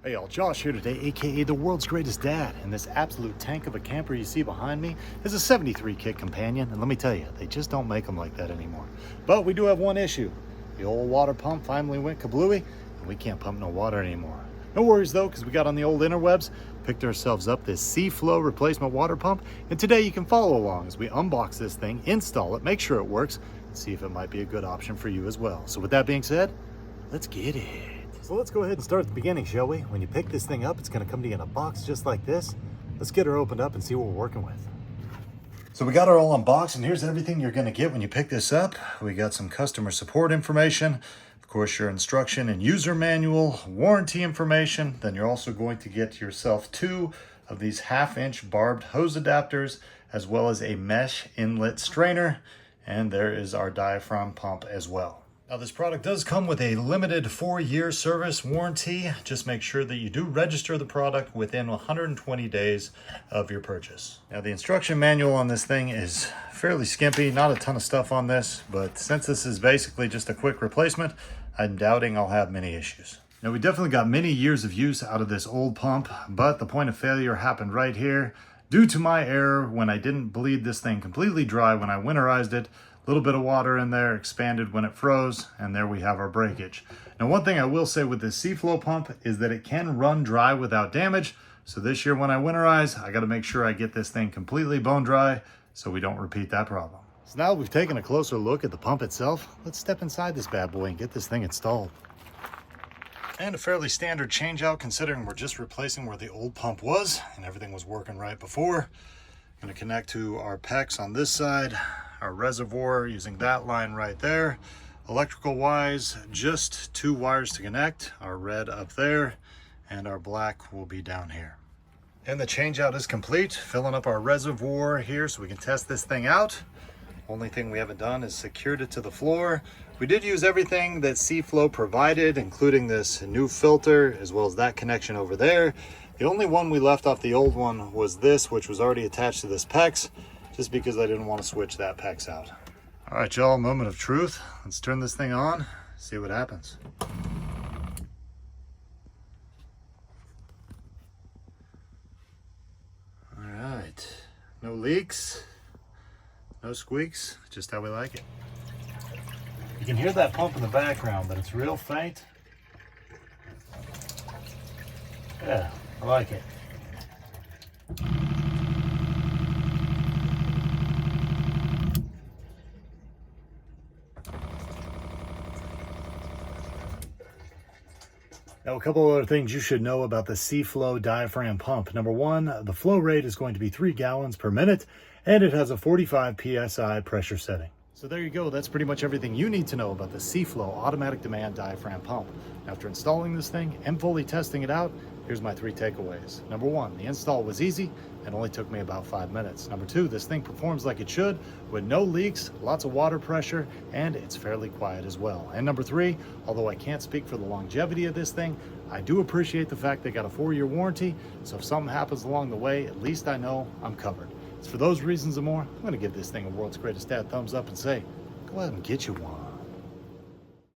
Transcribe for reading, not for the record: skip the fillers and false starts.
Hey y'all, Josh here today, aka the world's greatest dad, and this absolute tank of a camper you see behind me is a 73 kit companion, and let me tell you, they just don't make them like that anymore. But we do have one issue. The old water pump finally went kablooey, and we can't pump no water anymore. No worries though, because we got on the old interwebs, picked ourselves up this SeaFlo replacement water pump, and today you can follow along as we unbox this thing, install it, make sure it works, and see if it might be a good option for you as well. So with that being said, let's get it. So let's go ahead and start at the beginning, shall we? When you pick this thing up, it's going to come to you in a box just like this. Let's get her opened up and see what we're working with. So we got her all unboxed, and here's everything you're going to get when you pick this up. We got some customer support information, of course your instruction and user manual, warranty information. Then you're also going to get yourself 2 of these 1/2-inch barbed hose adapters, as well as a mesh inlet strainer. And there is our diaphragm pump as well. Now this product does come with a limited 4-year service warranty. Just make sure that you do register the product within 120 days of your purchase. Now the instruction manual on this thing is fairly skimpy, not a ton of stuff on this, but since this is basically just a quick replacement, I'm doubting I'll have many issues. Now we definitely got many years of use out of this old pump, but the point of failure happened right here due to my error when I didn't bleed this thing completely dry when I winterized it. A little bit of water in there, expanded when it froze, and there we have our breakage. Now one thing I will say with this SeaFlo pump is that it can run dry without damage. So this year when I winterize, I gotta make sure I get this thing completely bone dry so we don't repeat that problem. So now we've taken a closer look at the pump itself, let's step inside this bad boy and get this thing installed. And a fairly standard change out considering we're just replacing where the old pump was and everything was working right before. I'm gonna connect to our PEX on this side, our reservoir using that line right there. Electrical wise, just 2 wires to connect, our red up there and our black will be down here. And the change out is complete, filling up our reservoir here so we can test this thing out. Only thing we haven't done is secured it to the floor. We did use everything that SeaFlo provided, including this new filter as well as that connection over there. The only one we left off the old one was this, which was already attached to this PEX, just because I didn't want to switch that PEX out. All right, y'all, moment of truth. Let's turn this thing on, see what happens. All right, no leaks, no squeaks, just how we like it. You can hear that pump in the background, but it's real faint. Yeah, I like it. Now, a couple other things you should know about the SeaFlo diaphragm pump. Number 1, the flow rate is going to be 3 gallons per minute, and it has a 45 PSI pressure setting. So there you go, that's pretty much everything you need to know about the SeaFlo automatic demand diaphragm pump. After installing this thing and fully testing it out, here's my 3 takeaways. Number 1, the install was easy and only took me about 5 minutes. Number 2, this thing performs like it should with no leaks, lots of water pressure, and it's fairly quiet as well. And number 3, although I can't speak for the longevity of this thing, I do appreciate the fact they got a 4-year warranty, so if something happens along the way, at least I know I'm covered. So for those reasons and more, I'm gonna give this thing a world's greatest dad thumbs up and say, go out and get you one.